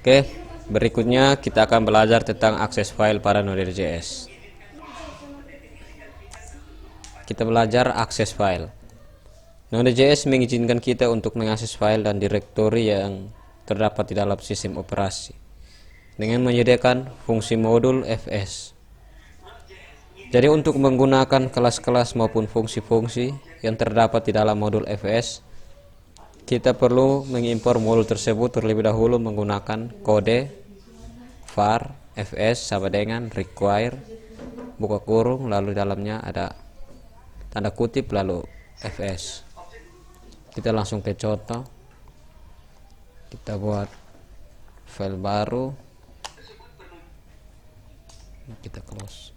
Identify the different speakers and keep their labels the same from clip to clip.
Speaker 1: Oke, berikutnya kita akan belajar tentang akses file pada Node.js. Kita belajar akses file. Node.js mengizinkan kita untuk mengakses file dan direktori yang terdapat di dalam sistem operasi dengan menyediakan fungsi modul fs. Jadi untuk menggunakan kelas-kelas maupun fungsi-fungsi yang terdapat di dalam modul fs, kita perlu mengimpor modul tersebut terlebih dahulu menggunakan kode var fs sama dengan require buka kurung lalu dalamnya ada tanda kutip lalu fs. Kita langsung ke contoh, kita buat file baru, kita close.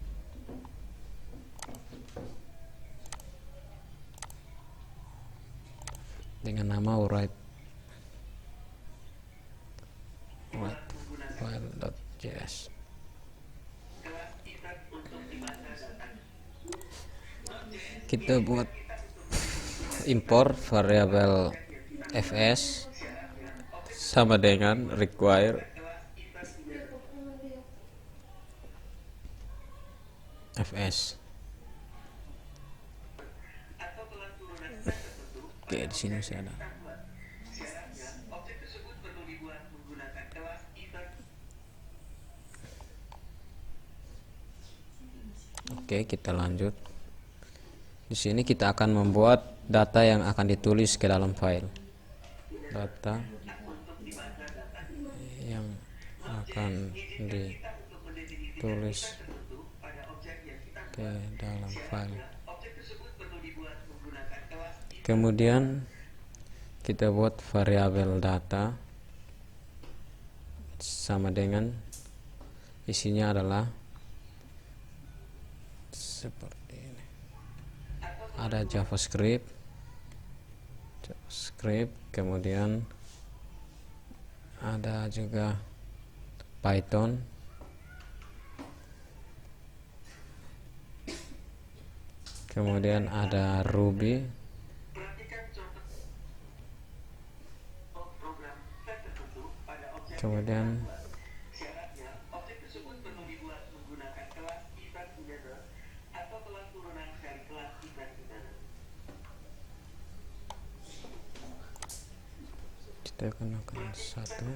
Speaker 1: Dengan nama write file.js. Kita buat import variabel fs sama dengan require fs. Oke, di sini saya ada. Oke, kita lanjut. Di sini kita akan membuat data yang akan ditulis ke dalam file. Data yang akan ditulis ke dalam file. Kemudian kita buat variabel data sama dengan isinya adalah seperti ini. Ada JavaScript, kemudian ada juga Python, kemudian ada Ruby, kemudian kita gunakan satu.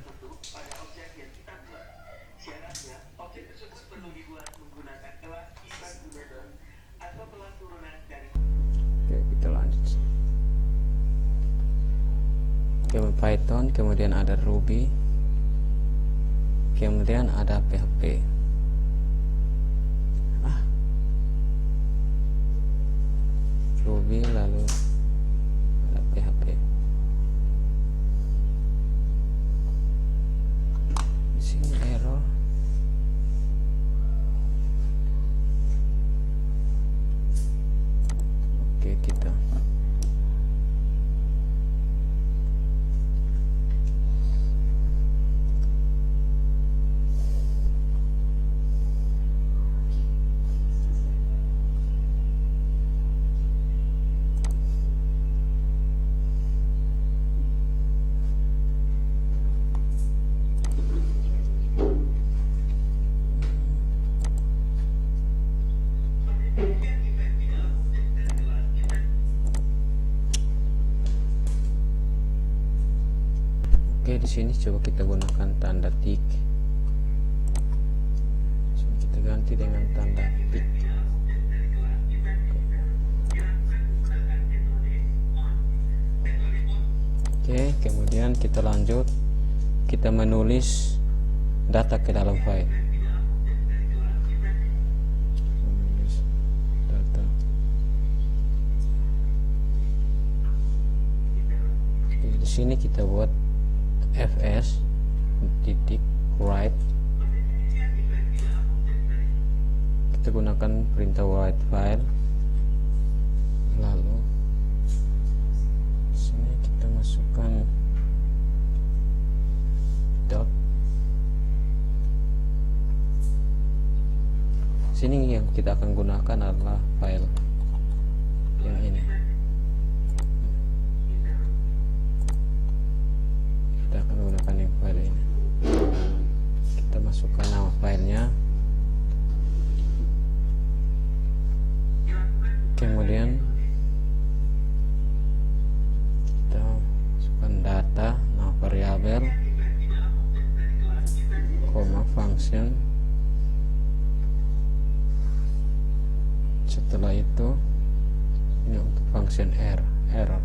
Speaker 1: Oke, kita lanjut. Kemudian Python, kemudian ada Ruby, kemudian ada PHP. Ruby lalu ada PHP. Di sini error. Oke, kita di sini coba kita gunakan tanda tik. So, kita ganti dengan tanda tik. Oke, kemudian kita lanjut. Kita menulis data ke dalam file. Menulis data. Oke, di sini kita buat fs titik write. Kita gunakan perintah write file, lalu sini kita masukkan dot. Sini yang kita akan gunakan adalah file yang ini. Kita akan menggunakan yang file ini. function error.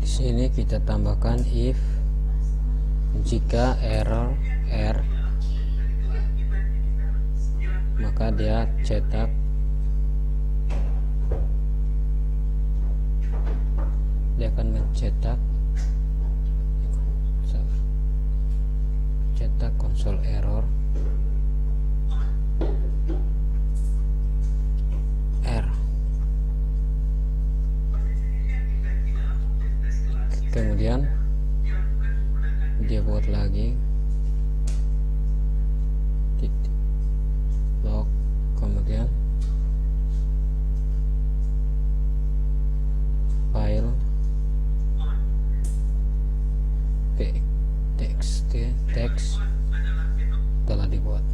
Speaker 1: Di sini kita tambahkan if jika error r, maka dia cetak akan mencetak konsol error R. Kemudian dia buat lagi titik log, kemudian file teks telah dibuat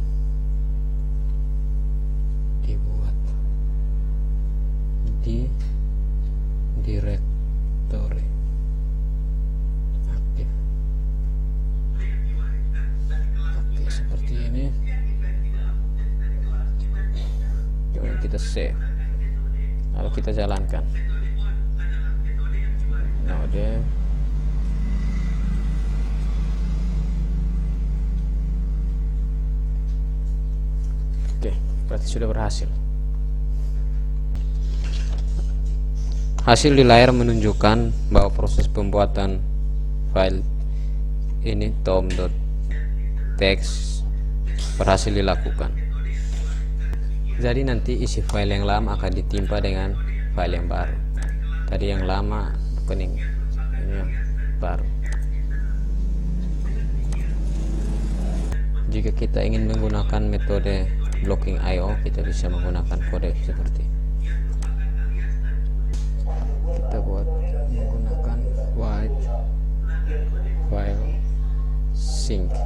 Speaker 1: di directory aktif. Oke, seperti ini. Kemudian kita save, lalu kita jalankan. Node berarti sudah berhasil. Hasil di layar menunjukkan bahwa proses pembuatan file ini tom.txt berhasil dilakukan. Jadi nanti isi file yang lama akan ditimpa dengan file yang baru. Tadi yang lama opening, ini yang baru. Jika kita ingin menggunakan metode blocking IO, kita bisa menggunakan kode seperti kita buat menggunakan white file sync.js,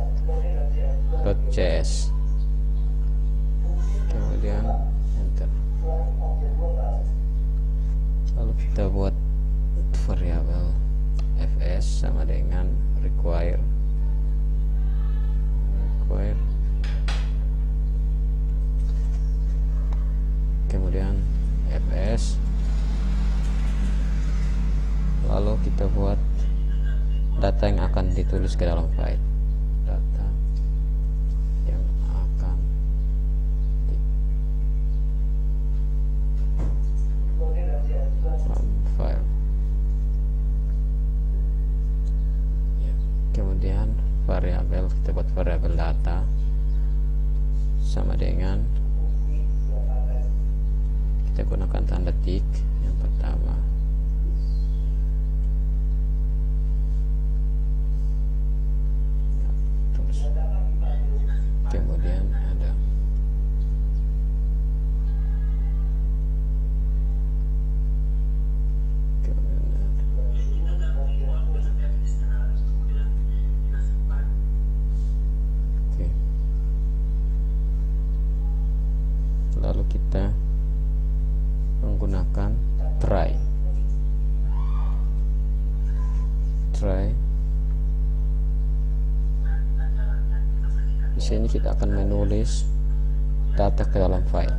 Speaker 1: kemudian enter, lalu kita buat variabel fs sama dengan require kemudian fs, lalu kita buat data yang akan ditulis ke dalam file, data yang akan dalam file ya. Kemudian variabel, kita buat variabel data sama dengan kita gunakan tanda tik yang pertama, kemudian ada lalu kita menggunakan try. Di sini kita akan menulis data ke dalam file.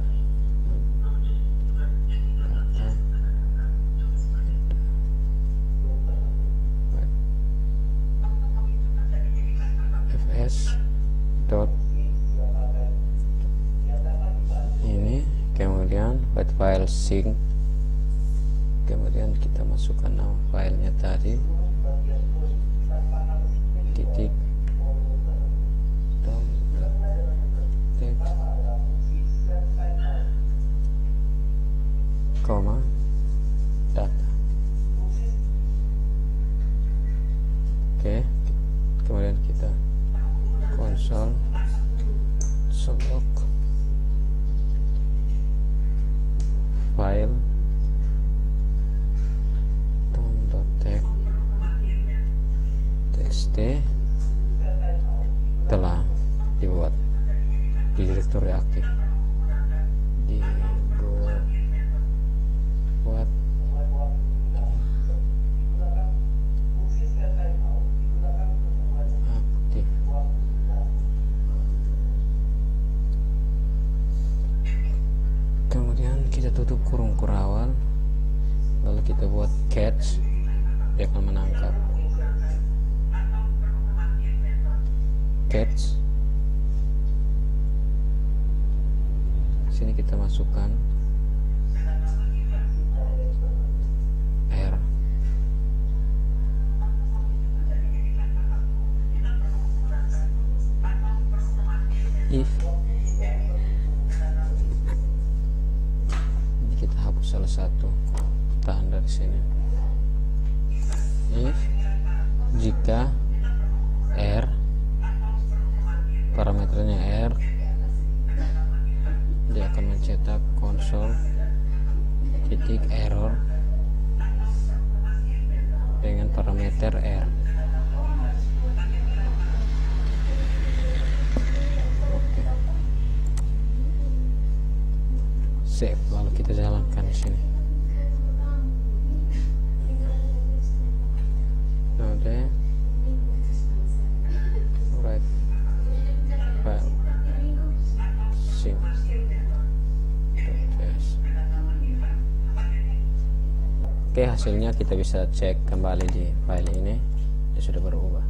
Speaker 1: Fs dot ini, kemudian buat file sync, kemudian kita masukkan nama filenya tadi titik koma data. Oke, kemudian kita konsol log file tom.txt telah dibuat di direktori aktif, dibuat aktif. tutup kurung kurawal, lalu kita buat catch, dia akan menangkap. Catch, sini kita masukkan R, if ini kita hapus salah satu tanda di sini. If jika R, parameternya R, dia akan mencetak konsol titik error dengan parameter R. Oke. Save, lalu kita jalankan di sini. Node write file sync. Oke, hasilnya kita bisa cek kembali di file ini, ya sudah berubah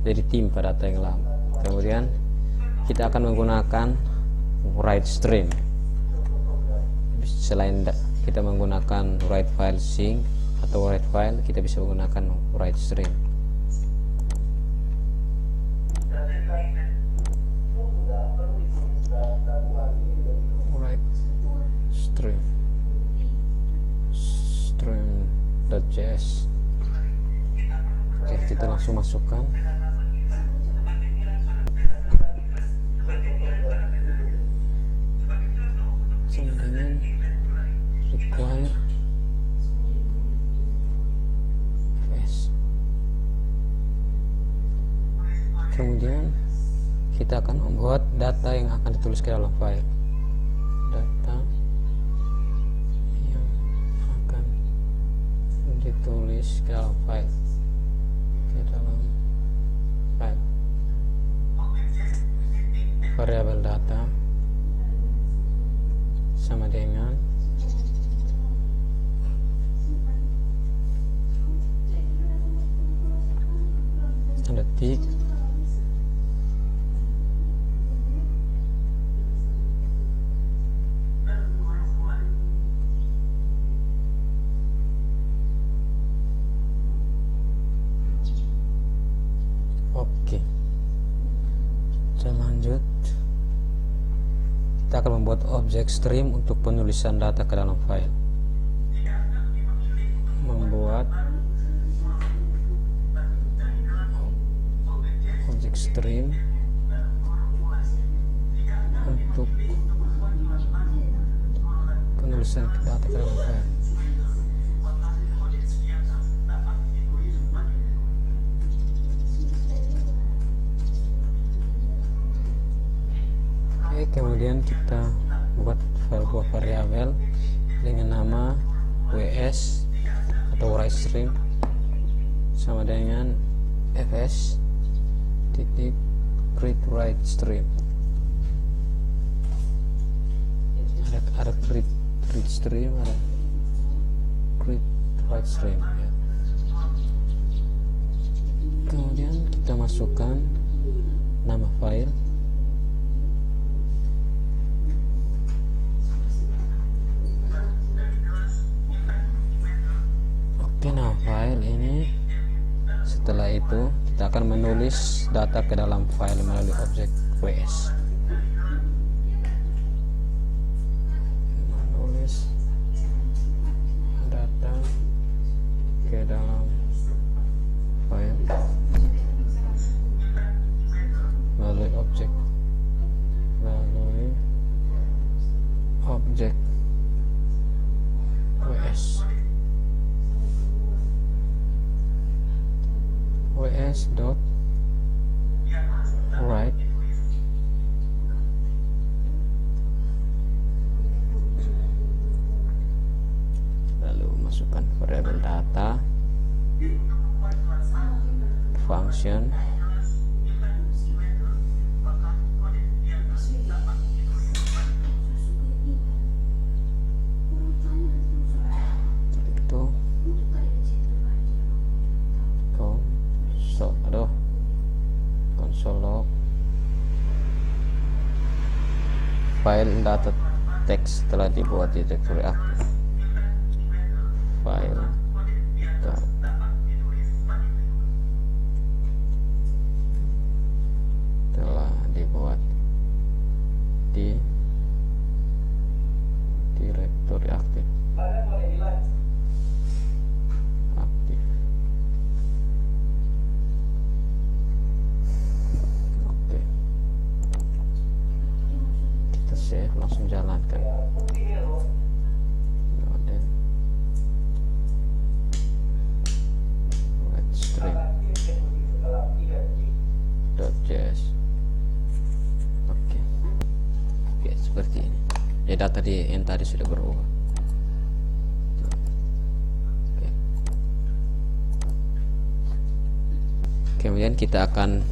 Speaker 1: jadi timpa data yang lama. Kemudian kita akan menggunakan write stream. Selain kita menggunakan write file sync atau write file, kita bisa menggunakan write stream. Write stream stream.js. Oke, kita langsung masukkan. Kemudian require fs. Kemudian kita akan membuat data yang akan ditulis ke dalam file. Data yang akan ditulis ke dalam file. Variabel data sama dengan detik oke. Kita lanjut. Kita akan membuat objek stream untuk penulisan data ke dalam file. Membuat objek stream untuk penulisan data ke dalam file. Kemudian kita buat buah variabel dengan nama ws atau write stream sama dengan fs titik create write stream. Ada create stream, ada create write stream ya. Kemudian kita masukkan nama file. Oke, nah file ini, setelah itu kita akan menulis data ke dalam file melalui objek ws. Menulis data ke dalam file melalui objek ws. ws dot write lalu masukkan variabel data function file data teks telah dibuat di direktori aktif. File data telah dibuat di direktori aktif. Oke, kita save, langsung jalankan. Stream.js. Oke, seperti ini. Ya, data yang tadi sudah berubah. Kemudian kita akan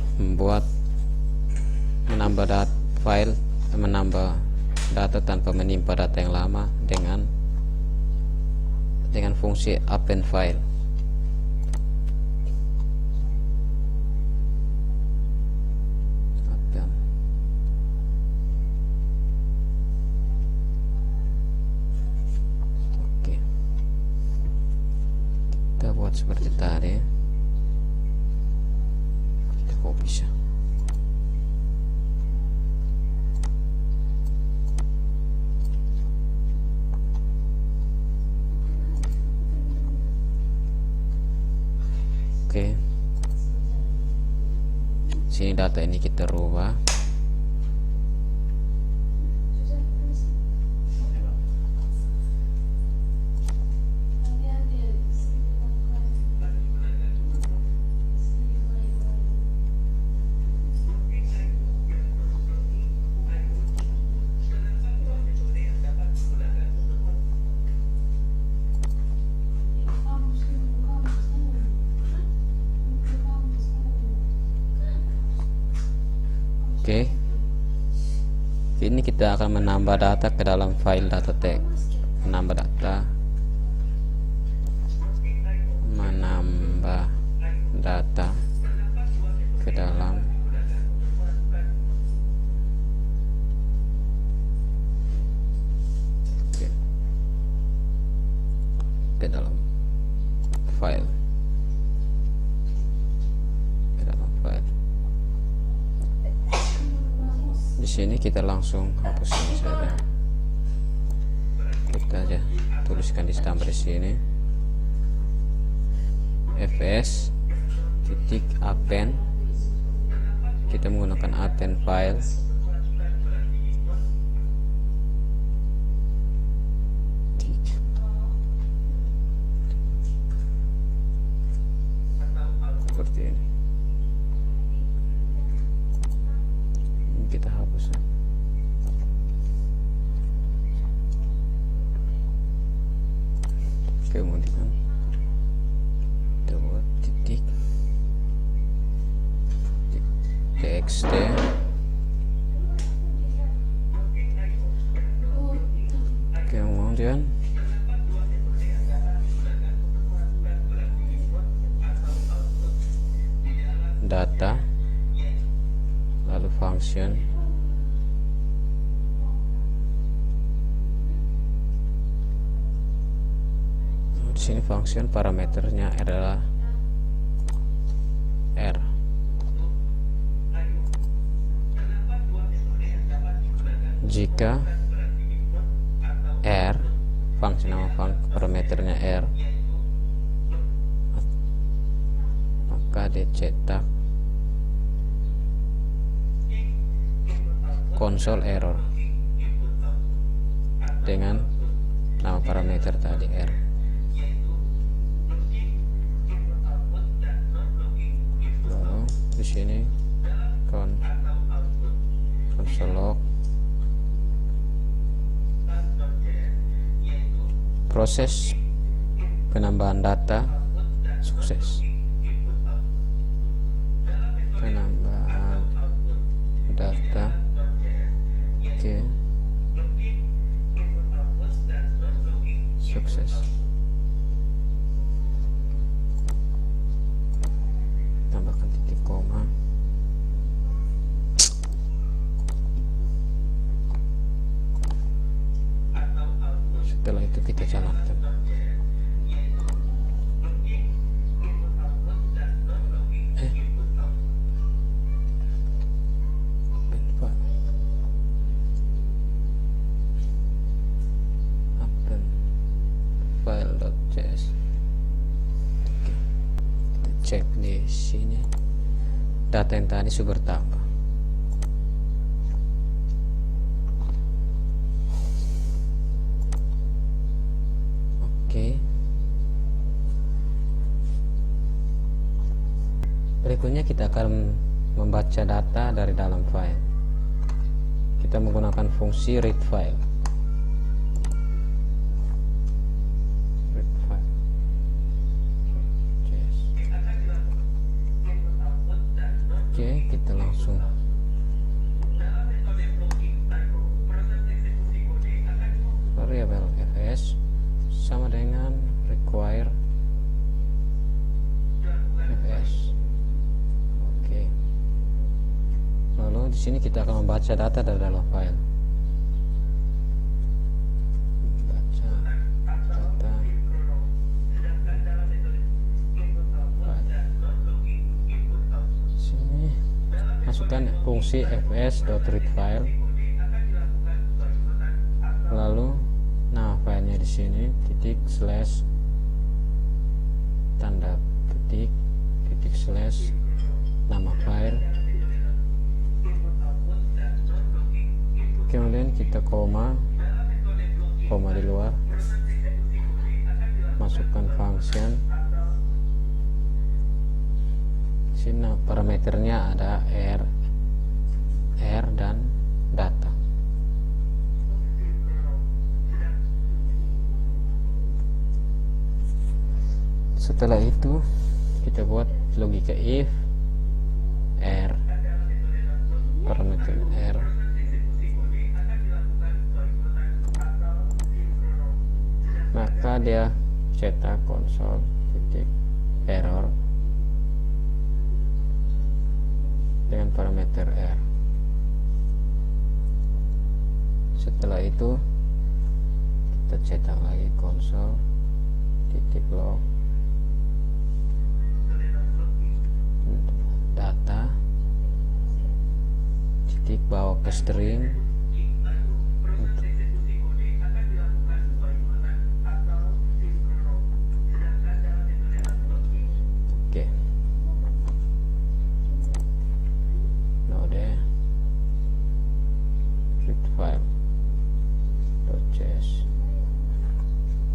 Speaker 1: menambah file, menambah data tanpa menimpa data yang lama dengan fungsi append file. Oke, kita buat seperti tadi. Kok bisa? Oke, sini data ini kita rubah. Oke, ini kita akan menambah data ke dalam file data teks. Menambah data ke dalam file. Di sini kita langsung hapus ini saja. Kita aja tuliskan di stamp di sini. fs titik append. Kita menggunakan append file. Seperti ini. Kita hapus. Kemudian kita buat titik txt. Kemudian data, lalu function, di sini function parameternya adalah r. Jika r, function nama parameternya r, maka dicetak console error dengan nama parameter tadi r. Lalu di sini console log, proses penambahan data sukses. Penambahan data sukses. Tambahkan titik koma. itu kita jalankan. Open file.js. Oke. Kita cek di sini. Data yang tadi sudah bertambah. Oke. Berikutnya kita akan membaca data dari dalam file. Kita menggunakan fungsi read file. Read file. Yes. Oke, kita langsung variabel fs sama dengan require fs. Oke. Lalu di sini kita akan membaca data dari dalam file. Baca data sini, masukkan fungsi fs.readFile, lalu filenya di sini titik slash tanda petik titik slash nama file, kemudian kita koma di luar, masukkan function. Sini parameternya ada r dan data. Setelah itu kita buat logika if r, parameter r, maka dia cetak konsol titik error dengan parameter r. Setelah itu kita cetak lagi konsol titik log data titik bawa ke string. Oke. Node read file.js.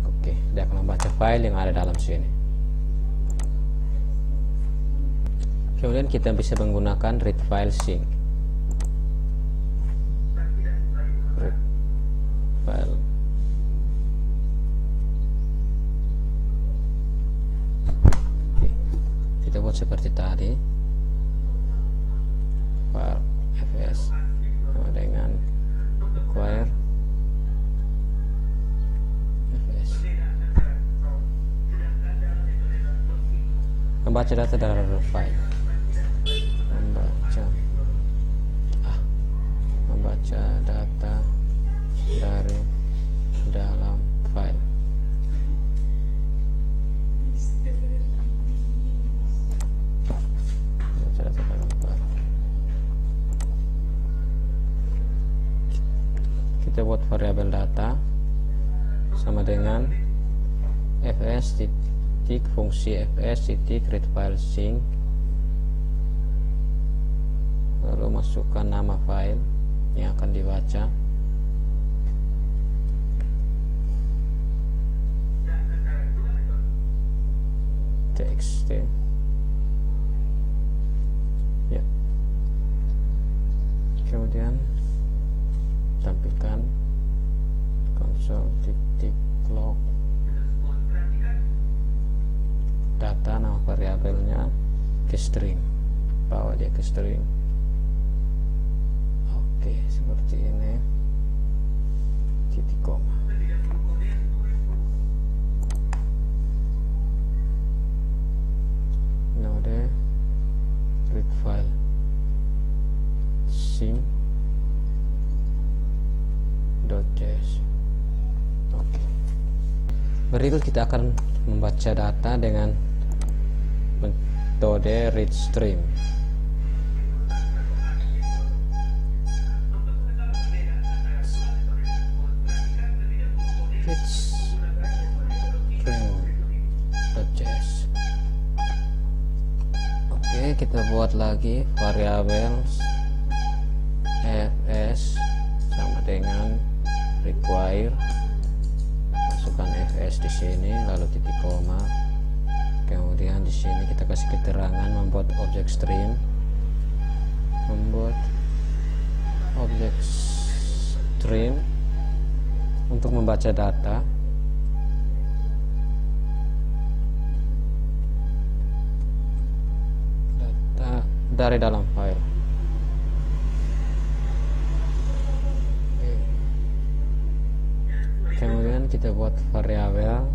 Speaker 1: Oke, dia akan membaca file yang ada dalam sini. Kemudian kita bisa menggunakan read file sync. Read file. Oke. Kita buat seperti tadi. File fs sama dengan require fs. Membaca data dari file. Membaca data dari dalam file. Membaca data dalam file. Kita buat variabel data sama dengan fs titik fungsi fs titik read file sync, lalu masukkan nama file yang akan dibaca. Txt ya. Kemudian tampilkan konsol titik log data, nama variabelnya ke string, bawa dia ke string. Oke, seperti ini. Titik koma. Node read file sim.js. Oke. Berikut kita akan membaca data dengan metode read stream. Read stream.js. Oke, kita buat lagi variabel fs sama dengan require, masukkan fs di sini, lalu titik koma, kemudian di sini kita kasih keterangan membuat objek stream, untuk membaca data dari dalam file. Kemudian kita buat variabel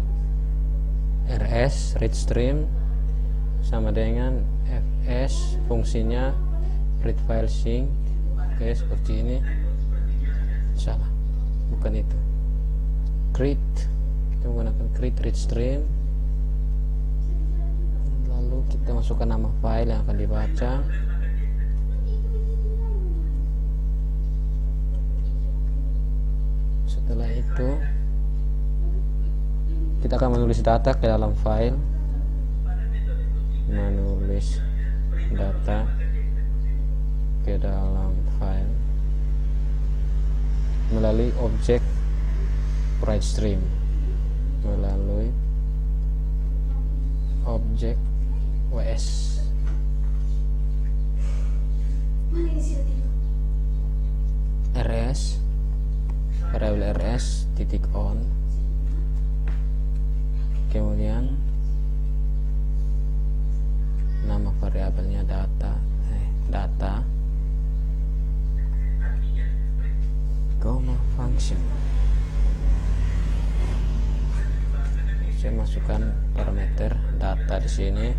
Speaker 1: rs read stream sama dengan fs, fungsinya read file sync. Oke, seperti ini. Salah, bukan itu. Create, kita menggunakan create read stream, lalu kita masukkan nama file yang akan dibaca. Setelah itu kita akan menulis data ke dalam file, melalui objek write stream, melalui objek ws. rs, variabel rs titik on, kemudian nama variabelnya data function. Saya masukkan parameter data di sini.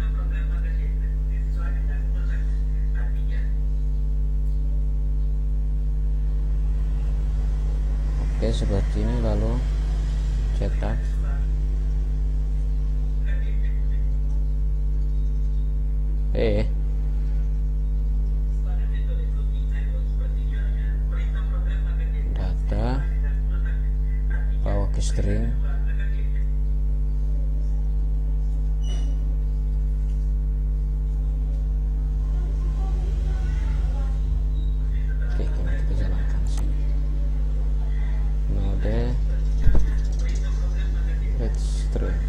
Speaker 1: Oke, seperti ini, lalu cetak. Data bawa ke string. Oke, kita jalankan sini. Node read string.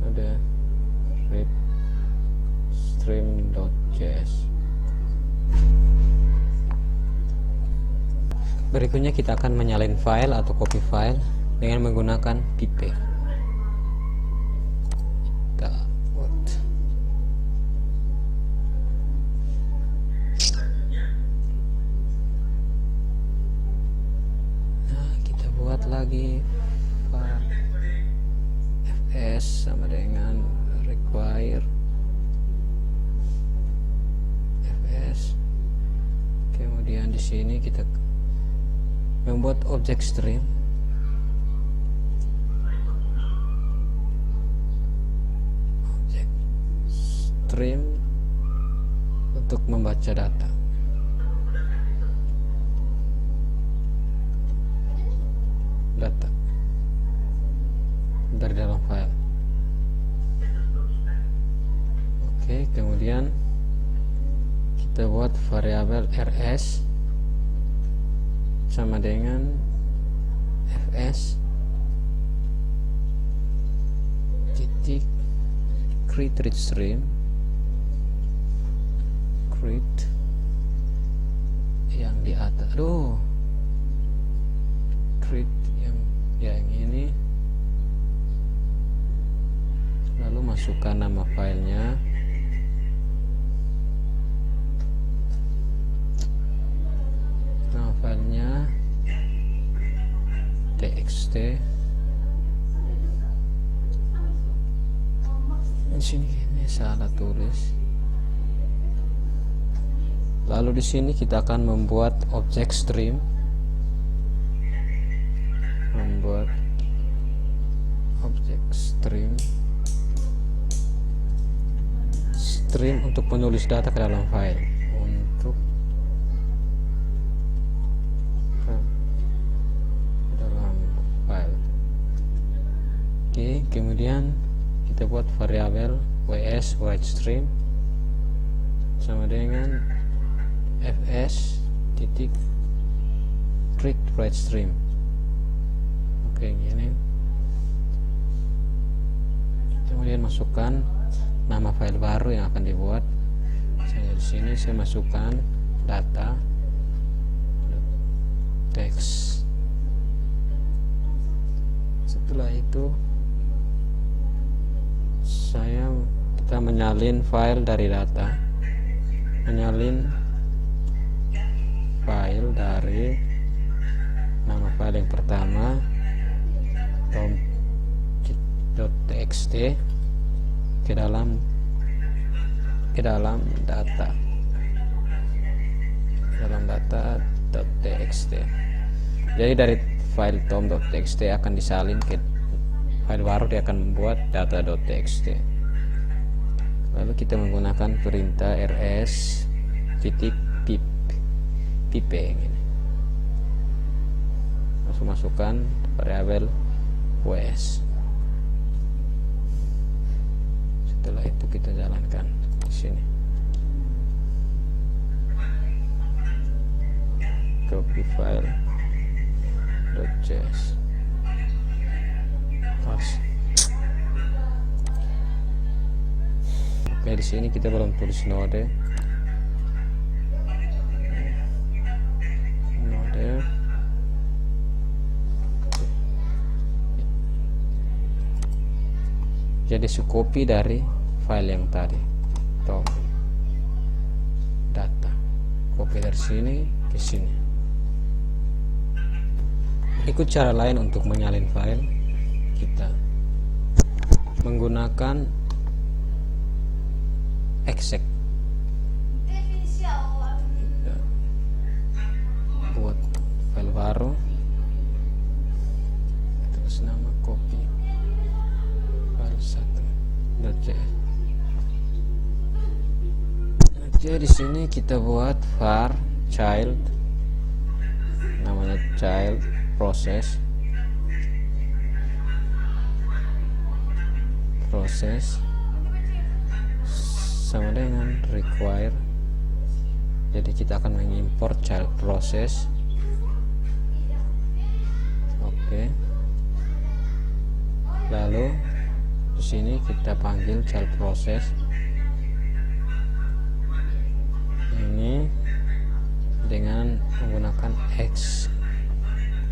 Speaker 1: Ada read stream.js. Berikutnya kita akan menyalin file atau copy file dengan menggunakan pipe. Nah, kita buat lagi fs sama dengan require fs. Kemudian di sini kita membuat objek stream, untuk membaca data. Dari dalam file. Oke, kemudian kita buat variabel rs sama dengan fs titik create read stream, create yang di atas, create yang ini, lalu masukkan nama filenya. Nama filenya txt. Di sini ini salah tulis. Lalu di sini kita akan membuat objek stream membuat objek stream untuk menulis data ke dalam file, untuk ke dalam file. Oke, kemudian kita buat variabel ws write stream sama dengan fs titik read write stream. Oke, gini. Kemudian masukkan nama file baru yang akan dibuat. Saya di sini saya masukkan data teks. Setelah itu kita menyalin file dari data, menyalin file dari nama file yang pertama tom.txt ke dalam data.txt. Jadi dari file tom.txt akan disalin ke file baru, dia akan membuat data.txt. Lalu kita menggunakan perintah rs titik pip ini. Langsung masukkan variabel ws. Setelah itu kita jalankan di sini. Copy file .js. Oke, di sini kita belum tulis node. Jadi copy dari file yang tadi, tom data, copy dari sini ke sini. Ikut cara lain untuk menyalin file, kita menggunakan exec. Kita buat file baru, terus nama copy file 1.js. Jadi di sini kita buat var child, namanya child proses sama dengan require. Jadi kita akan mengimport child process. Oke. Lalu di sini kita panggil child process ini dengan menggunakan x,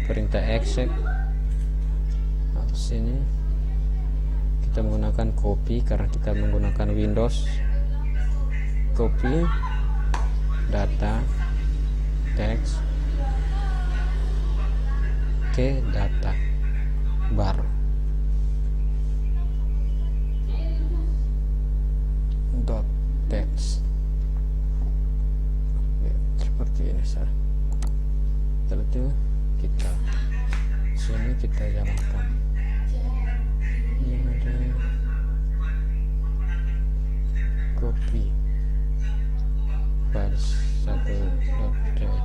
Speaker 1: perintah exec. Nah, di sini kita menggunakan copy karena kita menggunakan Windows. Copy data teks ke data baru. .text seperti ini saja. Setelah itu kita sini kita jalankan. Ini ada copy file 1.js.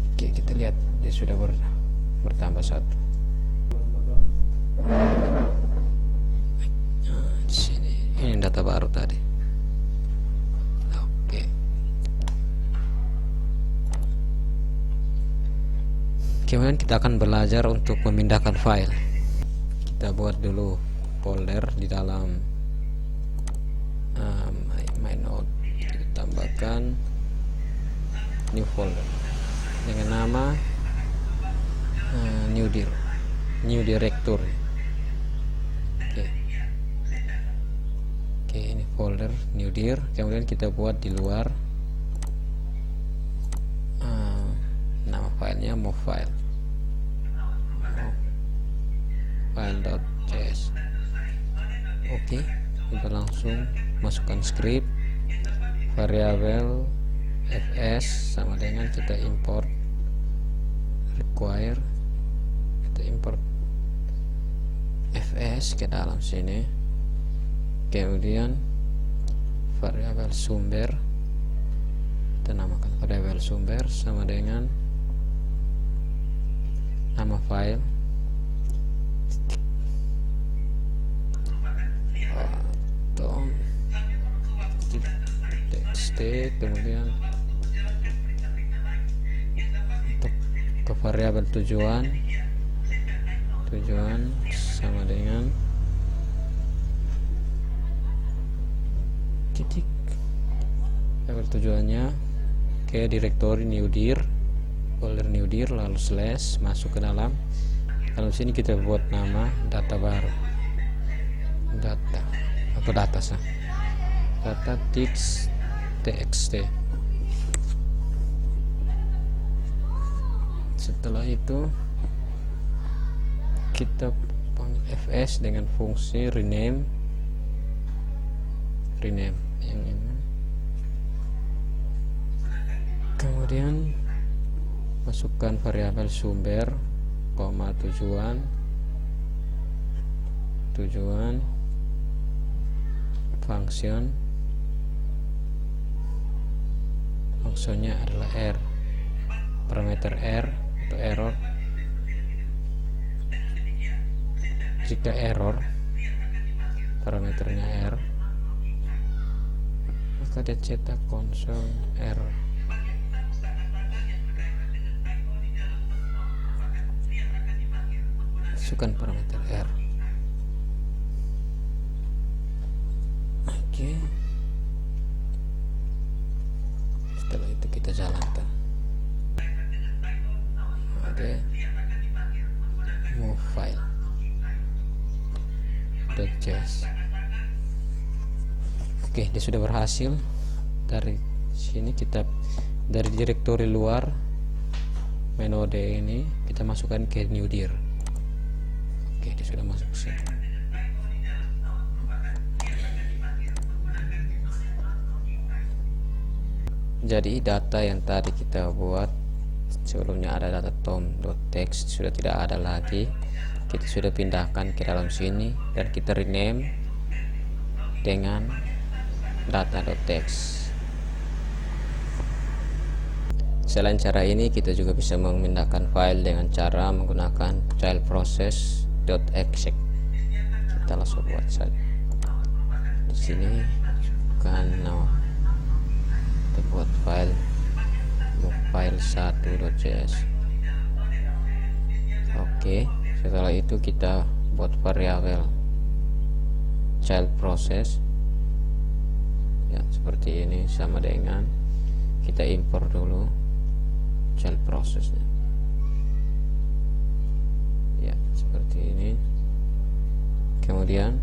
Speaker 1: Oke, kita lihat dia sudah bertambah satu. Di sini ini data baru tadi. Oke. Kemudian kita akan belajar untuk memindahkan file. Kita buat dulu folder di dalam MyNode. Kita tambahkan new folder dengan nama new directory. Oke, ini folder new dir. Kemudian kita buat di luar nama filenya move file.js. Oke, kita langsung masukkan script variabel fs sama dengan kita import require import fs ke dalam sini, kemudian variabel sumber kita namakan variabel sumber sama dengan nama file atau txt, kemudian untuk ke variabel tujuan sama dengan titik, variabel tujuannya ke direktori newdir, folder newdir, lalu slash, masuk ke dalam sini kita buat nama data baru, data atau data txt. Setelah itu kita panggil fs dengan fungsi rename yang ini, kemudian masukkan variabel sumber, koma tujuan fungsinya adalah r, parameter r atau error. Jika error parameternya r, maka dia cetak konsol error. Masukkan parameter r. Oke. Setelah itu kita jalankan. Oke. Move file .js. Oke, dia sudah berhasil. Dari sini kita dari direktori luar menode ini kita masukkan ke newdir. Oke, dia sudah masuk ke sini. Jadi data yang tadi kita buat sebelumnya ada data tom.txt sudah tidak ada lagi. Kita sudah pindahkan ke dalam sini dan kita rename dengan data.txt. Selain cara ini, kita juga bisa memindahkan file dengan cara menggunakan child process.exec. Kita langsung buat saja. Di sini bukan nama. Kita buat file file 1.js. Oke, setelah itu kita buat variabel child process ya seperti ini, sama dengan kita import dulu child processnya ya seperti ini. Kemudian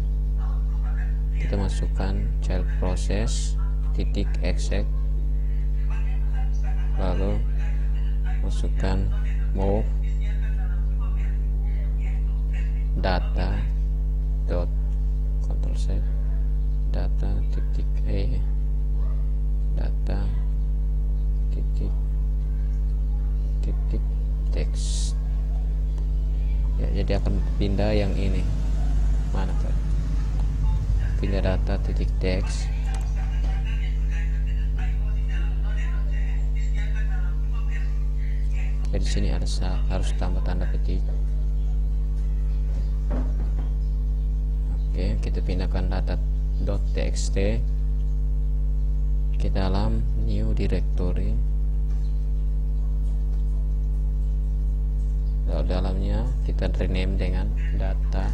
Speaker 1: kita masukkan child process titik exec, lalu masukkan move data dot control save data titik data titik text ya, jadi akan pindah yang ini, mana tadi pindah data titik text. Jadi sini harus tambah tanda petik. Oke, kita pindahkan data.txt ke dalam new directory. Lalu dalamnya kita rename dengan data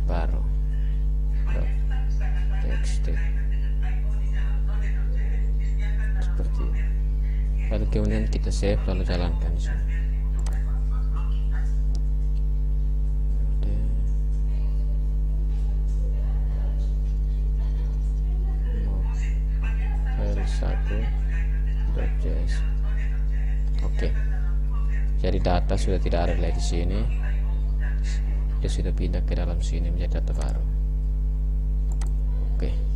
Speaker 1: baru .txt seperti ini. Lalu kemudian kita save, lalu jalankan di sini. File 1.js. Oke. Jadi data sudah tidak ada lagi di sini. Dia sudah pindah ke dalam sini menjadi data baru. Oke.